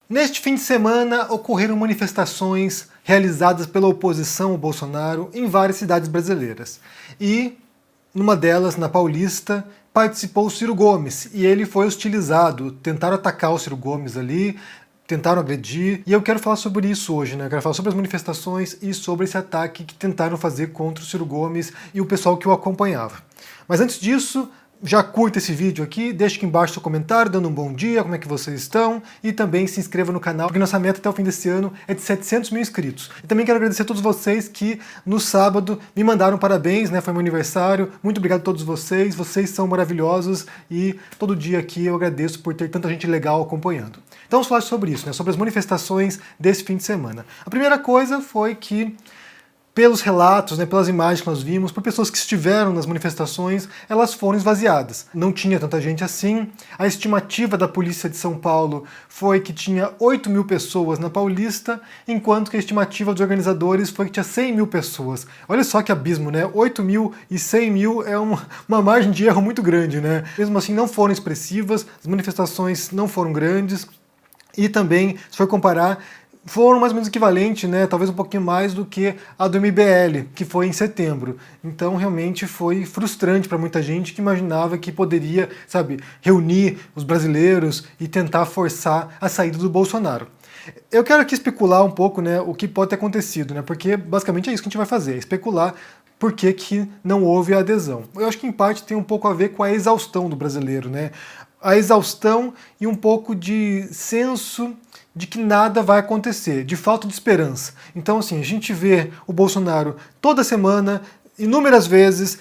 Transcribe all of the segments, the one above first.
Neste fim de semana ocorreram manifestações realizadas pela oposição ao Bolsonaro em várias cidades brasileiras. E numa delas, na Paulista, participou o Ciro Gomes e ele foi hostilizado. Tentaram atacar o Ciro Gomes ali, tentaram agredir, e eu quero falar sobre isso hoje, né? Eu quero falar sobre as manifestações e sobre esse ataque que tentaram fazer contra o Ciro Gomes e o pessoal que o acompanhava. Mas antes disso, já curta esse vídeo aqui, deixa aqui embaixo seu comentário, dando um bom dia, como é que vocês estão, e também se inscreva no canal, porque nossa meta até o fim desse ano é de 700 mil inscritos. E também quero agradecer a todos vocês que no sábado me mandaram parabéns, né? Foi meu aniversário, muito obrigado a todos vocês são maravilhosos e todo dia aqui eu agradeço por ter tanta gente legal acompanhando. Então vamos falar sobre isso, né? Sobre as manifestações desse fim de semana. A primeira coisa foi que, pelos relatos, né, pelas imagens que nós vimos, por pessoas que estiveram nas manifestações, elas foram esvaziadas. Não tinha tanta gente assim. A estimativa da Polícia de São Paulo foi que tinha 8 mil pessoas na Paulista, enquanto que a estimativa dos organizadores foi que tinha 100 mil pessoas. Olha só que abismo, né? 8 mil e 100 mil é uma margem de erro muito grande, né? Mesmo assim, não foram expressivas, as manifestações não foram grandes, e também, se for comparar, foram mais ou menos equivalente, né, talvez um pouquinho mais do que a do MBL, que foi em setembro. Então realmente foi frustrante para muita gente que imaginava que poderia, sabe, reunir os brasileiros e tentar forçar a saída do Bolsonaro. Eu quero aqui especular um pouco, né, o que pode ter acontecido, né, porque basicamente é isso que a gente vai fazer, especular por que não houve a adesão. Eu acho que em parte tem um pouco a ver com a exaustão do brasileiro, né? A exaustão e um pouco de senso de que nada vai acontecer, de falta de esperança. Então, assim, a gente vê o Bolsonaro toda semana, inúmeras vezes,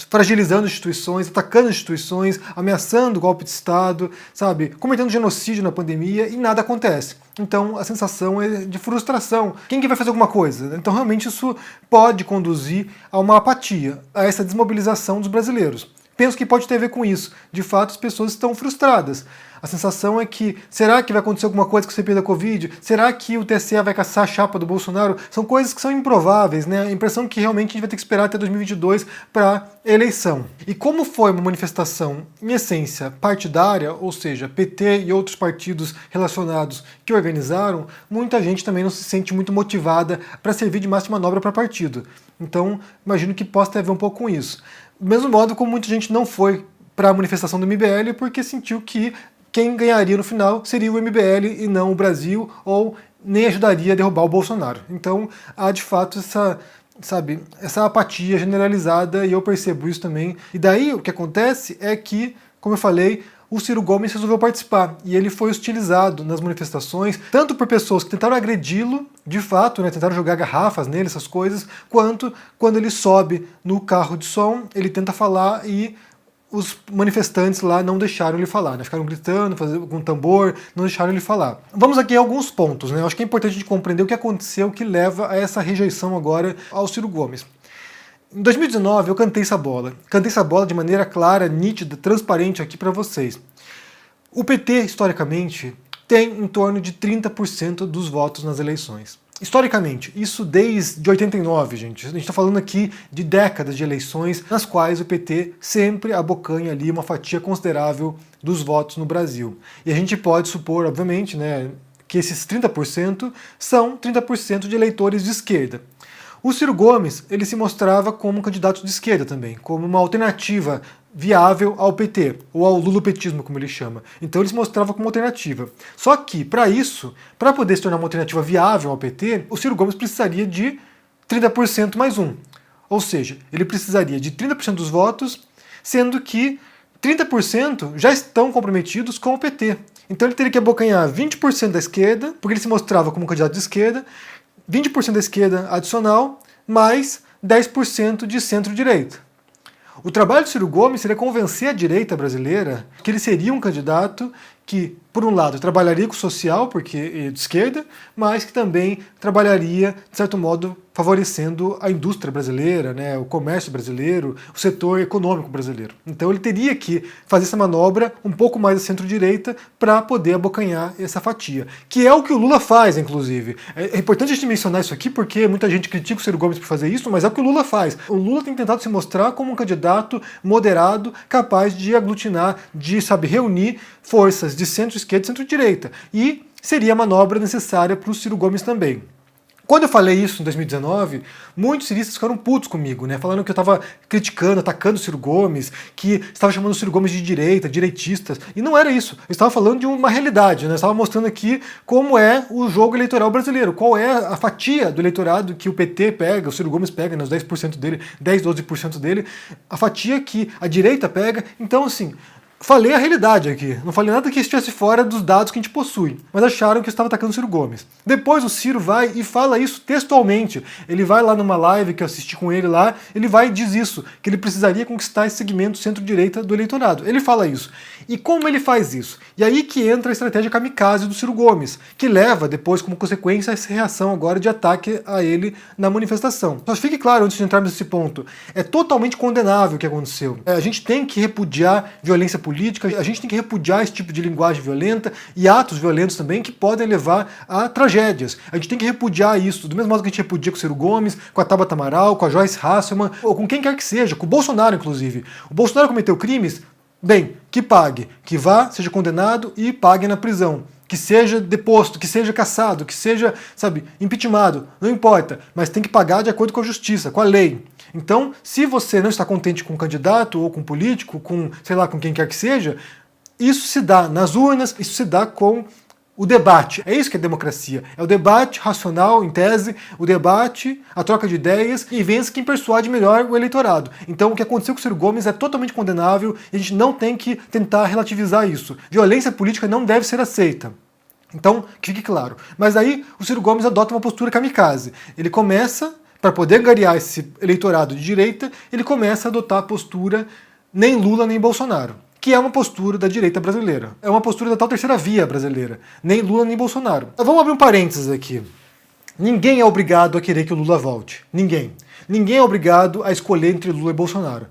fragilizando instituições, atacando instituições, ameaçando golpe de Estado, sabe, cometendo genocídio na pandemia e nada acontece. Então a sensação é de frustração. Quem que vai fazer alguma coisa? Então realmente isso pode conduzir a uma apatia, a essa desmobilização dos brasileiros. Penso que pode ter a ver com isso. De fato, as pessoas estão frustradas. A sensação é que, será que vai acontecer alguma coisa com o CPI da Covid? Será que o TSE vai caçar a chapa do Bolsonaro? São coisas que são improváveis, né? A impressão é que realmente a gente vai ter que esperar até 2022 para eleição. E como foi uma manifestação, em essência, partidária, ou seja, PT e outros partidos relacionados que organizaram, muita gente também não se sente muito motivada para servir de massa de manobra para partido. Então, imagino que possa ter a ver um pouco com isso. Do mesmo modo como muita gente não foi para a manifestação do MBL porque sentiu que quem ganharia no final seria o MBL e não o Brasil, ou nem ajudaria a derrubar o Bolsonaro. Então há de fato essa apatia generalizada e eu percebo isso também. E daí o que acontece é que, como eu falei, o Ciro Gomes resolveu participar e ele foi hostilizado nas manifestações, tanto por pessoas que tentaram agredi-lo, de fato, né, tentaram jogar garrafas nele, essas coisas, quanto quando ele sobe no carro de som, ele tenta falar e os manifestantes lá não deixaram ele falar, né? Ficaram gritando, fazendo com tambor, não deixaram ele falar. Vamos aqui a alguns pontos, né? Eu acho que é importante a gente compreender o que aconteceu que leva a essa rejeição agora ao Ciro Gomes. Em 2019 eu cantei essa bola de maneira clara, nítida, transparente aqui para vocês. O PT, historicamente, tem em torno de 30% dos votos nas eleições. Historicamente, isso desde 89, gente. A gente está falando aqui de décadas de eleições nas quais o PT sempre abocanha ali uma fatia considerável dos votos no Brasil. E a gente pode supor, obviamente, né, que esses 30% são 30% de eleitores de esquerda. O Ciro Gomes, ele se mostrava como um candidato de esquerda também, como uma alternativa viável ao PT, ou ao lulopetismo, como ele chama. Então ele se mostrava como alternativa. Só que, para isso, para poder se tornar uma alternativa viável ao PT, o Ciro Gomes precisaria de 30% mais um. Ou seja, ele precisaria de 30% dos votos, sendo que 30% já estão comprometidos com o PT. Então ele teria que abocanhar 20% da esquerda, porque ele se mostrava como um candidato de esquerda, 20% da esquerda adicional, mais 10% de centro-direita. O trabalho de Ciro Gomes seria convencer a direita brasileira que ele seria um candidato que, por um lado, trabalharia com o social, porque é de esquerda, mas que também trabalharia, de certo modo, favorecendo a indústria brasileira, né, o comércio brasileiro, o setor econômico brasileiro. Então ele teria que fazer essa manobra um pouco mais à centro-direita para poder abocanhar essa fatia, que é o que o Lula faz, inclusive. É importante a gente mencionar isso aqui porque muita gente critica o Ciro Gomes por fazer isso, mas é o que o Lula faz. O Lula tem tentado se mostrar como um candidato moderado, capaz de aglutinar, de, reunir forças de centro-esquerda e centro-direita. E seria a manobra necessária para o Ciro Gomes também. Quando eu falei isso em 2019, muitos ciristas ficaram putos comigo, né? Falando que eu estava criticando, atacando o Ciro Gomes, que estava chamando o Ciro Gomes de direita, direitistas. E não era isso. Eu estava falando de uma realidade, né? Eu estava mostrando aqui como é o jogo eleitoral brasileiro, qual é a fatia do eleitorado que o PT pega, o Ciro Gomes pega, né, os 10% dele, 10, 12% dele, a fatia que a direita pega. Então, assim, falei a realidade aqui, não falei nada que estivesse fora dos dados que a gente possui, mas acharam que eu estava atacando o Ciro Gomes. Depois o Ciro vai e fala isso textualmente. Ele vai lá numa live que eu assisti com ele lá, ele vai e diz isso, que ele precisaria conquistar esse segmento centro-direita do eleitorado. Ele fala isso. E como ele faz isso? E aí que entra a estratégia kamikaze do Ciro Gomes, que leva depois como consequência essa reação agora de ataque a ele na manifestação. Mas fique claro, antes de entrarmos nesse ponto, é totalmente condenável o que aconteceu. A gente tem que repudiar violência política, a gente tem que repudiar esse tipo de linguagem violenta e atos violentos também que podem levar a tragédias. A gente tem que repudiar isso, do mesmo modo que a gente repudia com o Ciro Gomes, com a Tabata Amaral, com a Joyce Hasselman, ou com quem quer que seja, com o Bolsonaro inclusive. O Bolsonaro cometeu crimes? Bem, que pague, que vá, seja condenado e pague na prisão. Que seja deposto, que seja cassado, que seja, sabe, impeachmentado, não importa, mas tem que pagar de acordo com a justiça, com a lei. Então, se você não está contente com o candidato ou com o político, com, sei lá, com quem quer que seja, isso se dá nas urnas, isso se dá com o debate. É isso que é democracia. É o debate racional, em tese, o debate, a troca de ideias e vence quem persuade melhor o eleitorado. Então o que aconteceu com o Ciro Gomes é totalmente condenável e a gente não tem que tentar relativizar isso. Violência política não deve ser aceita. Então, que fique claro. Mas aí o Ciro Gomes adota uma postura kamikaze. Ele começa, para poder angariar esse eleitorado de direita, ele começa a adotar a postura nem Lula nem Bolsonaro, que é uma postura da direita brasileira. É uma postura da tal terceira via brasileira. Nem Lula nem Bolsonaro. Vamos abrir um parênteses aqui. Ninguém é obrigado a querer que o Lula volte. Ninguém. Ninguém é obrigado a escolher entre Lula e Bolsonaro.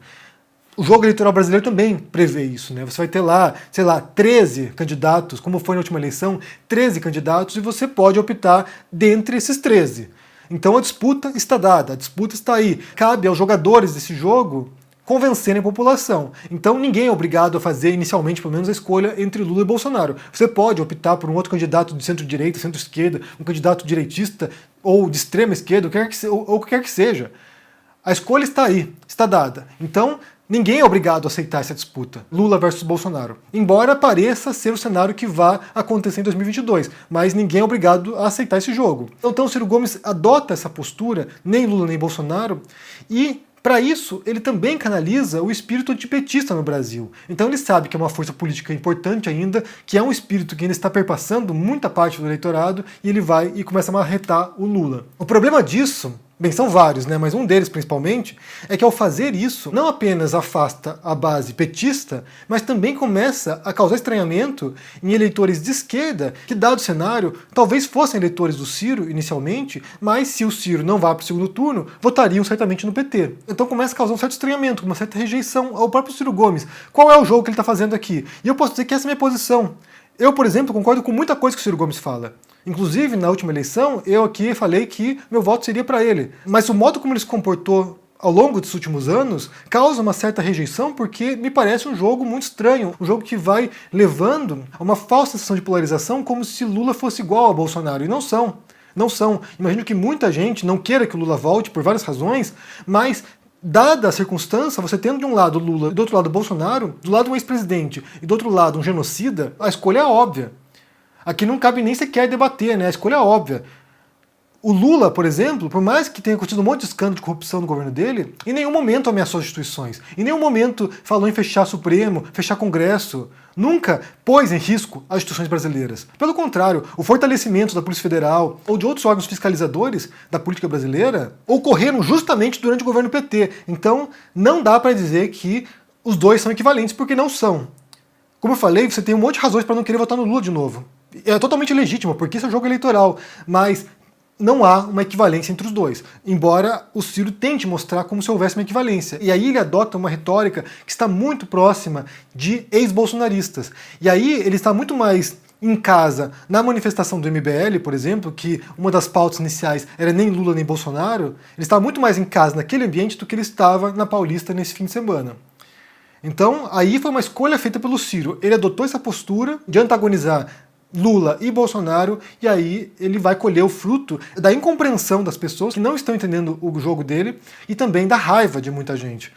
O jogo eleitoral brasileiro também prevê isso, né? Você vai ter lá, sei lá, 13 candidatos, como foi na última eleição, 13 candidatos, e você pode optar dentre esses 13. Então a disputa está dada, a disputa está aí. Cabe aos jogadores desse jogo convencerem a população. Então ninguém é obrigado a fazer, inicialmente, pelo menos, a escolha entre Lula e Bolsonaro. Você pode optar por um outro candidato de centro-direita, centro-esquerda, um candidato direitista ou de extrema esquerda, o que quer que seja. A escolha está aí, está dada. Então, ninguém é obrigado a aceitar essa disputa, Lula versus Bolsonaro. Embora pareça ser o cenário que vai acontecer em 2022, mas ninguém é obrigado a aceitar esse jogo. Então o Ciro Gomes adota essa postura, nem Lula nem Bolsonaro, e para isso, ele também canaliza o espírito antipetista no Brasil. Então ele sabe que é uma força política importante ainda, que é um espírito que ainda está perpassando muita parte do eleitorado, e ele vai e começa a marretar o Lula. O problema disso, bem, são vários, né? Mas um deles principalmente, é que ao fazer isso, não apenas afasta a base petista, mas também começa a causar estranhamento em eleitores de esquerda, que, dado o cenário, talvez fossem eleitores do Ciro inicialmente, mas se o Ciro não vá para o segundo turno, votariam certamente no PT. Então começa a causar um certo estranhamento, uma certa rejeição ao próprio Ciro Gomes. Qual é o jogo que ele está fazendo aqui? E eu posso dizer que essa é a minha posição. Eu, por exemplo, concordo com muita coisa que o Ciro Gomes fala. Inclusive, na última eleição, eu aqui falei que meu voto seria para ele. Mas o modo como ele se comportou ao longo dos últimos anos causa uma certa rejeição, porque me parece um jogo muito estranho, um jogo que vai levando a uma falsa sensação de polarização, como se Lula fosse igual a Bolsonaro, e não são. Não são. Imagino que muita gente não queira que o Lula volte por várias razões, mas dada a circunstância, você tendo de um lado Lula e do outro lado Bolsonaro, do lado um ex-presidente e do outro lado um genocida, a escolha é óbvia. Aqui não cabe nem sequer debater, né? A escolha é óbvia. O Lula, por exemplo, por mais que tenha acontecido um monte de escândalo de corrupção no governo dele, em nenhum momento ameaçou as instituições, em nenhum momento falou em fechar Supremo, fechar Congresso, nunca pôs em risco as instituições brasileiras. Pelo contrário, o fortalecimento da Polícia Federal ou de outros órgãos fiscalizadores da política brasileira ocorreram justamente durante o governo PT. Então, não dá para dizer que os dois são equivalentes, porque não são. Como eu falei, você tem um monte de razões para não querer votar no Lula de novo. É totalmente legítimo, porque isso é um jogo eleitoral, mas não há uma equivalência entre os dois, embora o Ciro tente mostrar como se houvesse uma equivalência. E aí ele adota uma retórica que está muito próxima de ex-bolsonaristas. E aí ele está muito mais em casa na manifestação do MBL, por exemplo, que uma das pautas iniciais era nem Lula nem Bolsonaro, ele está muito mais em casa naquele ambiente do que ele estava na Paulista nesse fim de semana. Então, aí foi uma escolha feita pelo Ciro. Ele adotou essa postura de antagonizar Lula e Bolsonaro, e aí ele vai colher o fruto da incompreensão das pessoas que não estão entendendo o jogo dele e também da raiva de muita gente.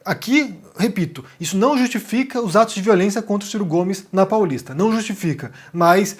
Aqui, repito, isso não justifica os atos de violência contra o Ciro Gomes na Paulista, não justifica, mas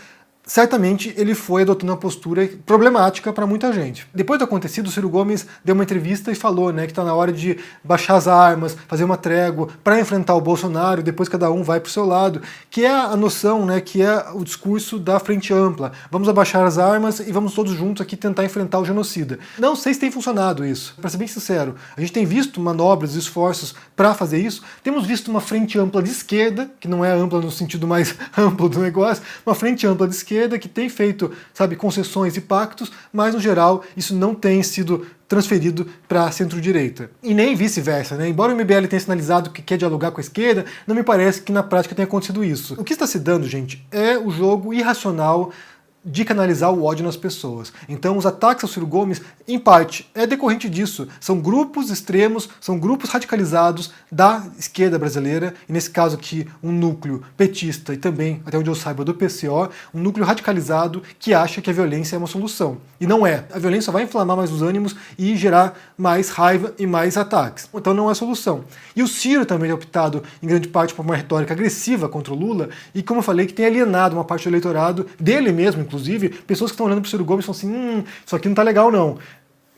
certamente ele foi adotando uma postura problemática para muita gente. Depois do acontecido, o Ciro Gomes deu uma entrevista e falou, que está na hora de baixar as armas, fazer uma trégua para enfrentar o Bolsonaro, depois cada um vai para o seu lado, que é a noção, que é o discurso da frente ampla. Vamos abaixar as armas e vamos todos juntos aqui tentar enfrentar o genocida. Não sei se tem funcionado isso, para ser bem sincero. A gente tem visto manobras e esforços para fazer isso, temos visto uma frente ampla de esquerda, que não é ampla no sentido mais amplo do negócio, uma frente ampla de esquerda que tem feito, concessões e pactos, mas no geral isso não tem sido transferido para centro-direita. E nem vice-versa, Embora o MBL tenha sinalizado que quer dialogar com a esquerda, não me parece que na prática tenha acontecido isso. O que está se dando, gente, é o jogo irracional de canalizar o ódio nas pessoas. Então os ataques ao Ciro Gomes, em parte, é decorrente disso. São grupos extremos, são grupos radicalizados da esquerda brasileira, e nesse caso aqui um núcleo petista e também, até onde eu saiba, do PCO, um núcleo radicalizado que acha que a violência é uma solução. E não é. A violência vai inflamar mais os ânimos e gerar mais raiva e mais ataques. Então não é solução. E o Ciro também é optado, em grande parte, por uma retórica agressiva contra o Lula, e como eu falei, que tem alienado uma parte do eleitorado, dele mesmo, inclusive, pessoas que estão olhando para o Ciro Gomes e falam assim, isso aqui não tá legal não.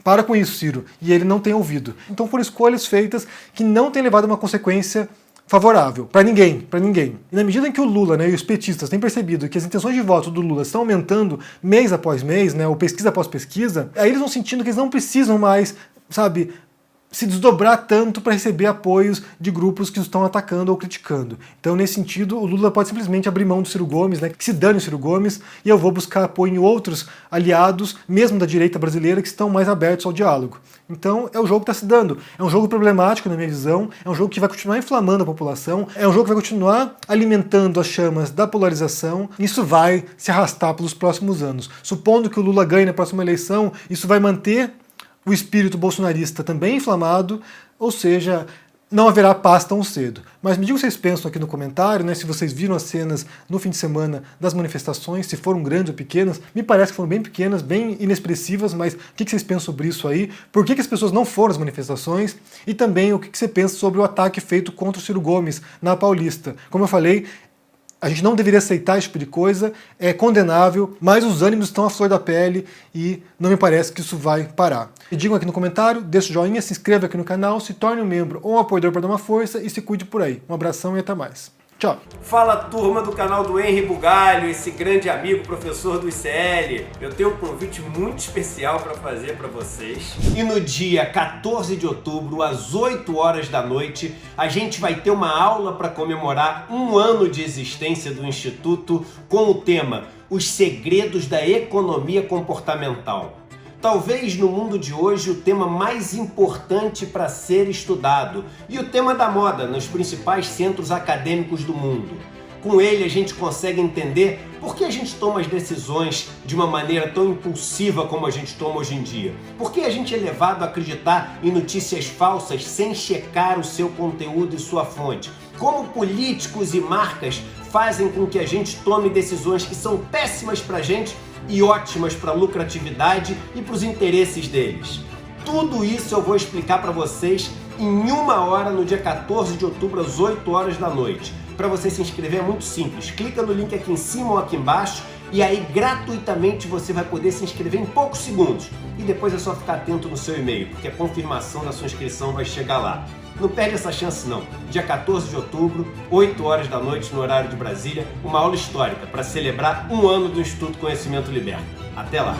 Para com isso, Ciro. E ele não tem ouvido. Então foram escolhas feitas que não têm levado a uma consequência favorável para ninguém, para ninguém. E na medida em que o Lula, e os petistas têm percebido que as intenções de voto do Lula estão aumentando mês após mês, ou pesquisa após pesquisa, aí eles vão sentindo que eles não precisam mais, se desdobrar tanto para receber apoios de grupos que estão atacando ou criticando. Então, nesse sentido, o Lula pode simplesmente abrir mão do Ciro Gomes, que se dane o Ciro Gomes, e eu vou buscar apoio em outros aliados, mesmo da direita brasileira, que estão mais abertos ao diálogo. Então, é o jogo que está se dando. É um jogo problemático, na minha visão, é um jogo que vai continuar inflamando a população, é um jogo que vai continuar alimentando as chamas da polarização, e isso vai se arrastar pelos próximos anos. Supondo que o Lula ganhe na próxima eleição, isso vai manter o espírito bolsonarista também inflamado, ou seja, não haverá paz tão cedo. Mas me digam o que vocês pensam aqui no comentário, se vocês viram as cenas no fim de semana das manifestações, se foram grandes ou pequenas. Me parece que foram bem pequenas, bem inexpressivas, mas o que vocês pensam sobre isso aí? Por que as pessoas não foram às manifestações? E também o que você pensa sobre o ataque feito contra o Ciro Gomes na Paulista? Como eu falei, a gente não deveria aceitar esse tipo de coisa, é condenável, mas os ânimos estão à flor da pele e não me parece que isso vai parar. Me digam aqui no comentário, deixe o joinha, se inscreva aqui no canal, se torne um membro ou um apoiador para dar uma força e se cuide por aí. Um abração e até mais. Tchau. Fala, turma do canal do Henry Bugalho, esse grande amigo, professor do ICL. Eu tenho um convite muito especial para fazer para vocês. E no dia 14 de outubro, às 8 horas da noite, a gente vai ter uma aula para comemorar um ano de existência do Instituto com o tema Os Segredos da Economia Comportamental. Talvez no mundo de hoje o tema mais importante para ser estudado e o tema da moda nos principais centros acadêmicos do mundo. Com ele a gente consegue entender por que a gente toma as decisões de uma maneira tão impulsiva como a gente toma hoje em dia. Por que a gente é levado a acreditar em notícias falsas sem checar o seu conteúdo e sua fonte. Como políticos e marcas fazem com que a gente tome decisões que são péssimas para a gente e ótimas para a lucratividade e para os interesses deles. Tudo isso eu vou explicar para vocês em 1 hora no dia 14 de outubro às 8 horas da noite. Para você se inscrever é muito simples, clica no link aqui em cima ou aqui embaixo e aí gratuitamente você vai poder se inscrever em poucos segundos. E depois é só ficar atento no seu e-mail, porque a confirmação da sua inscrição vai chegar lá. Não perde essa chance não. Dia 14 de outubro, 8 horas da noite no horário de Brasília, uma aula histórica para celebrar 1 ano do Instituto Conhecimento Liberto. Até lá!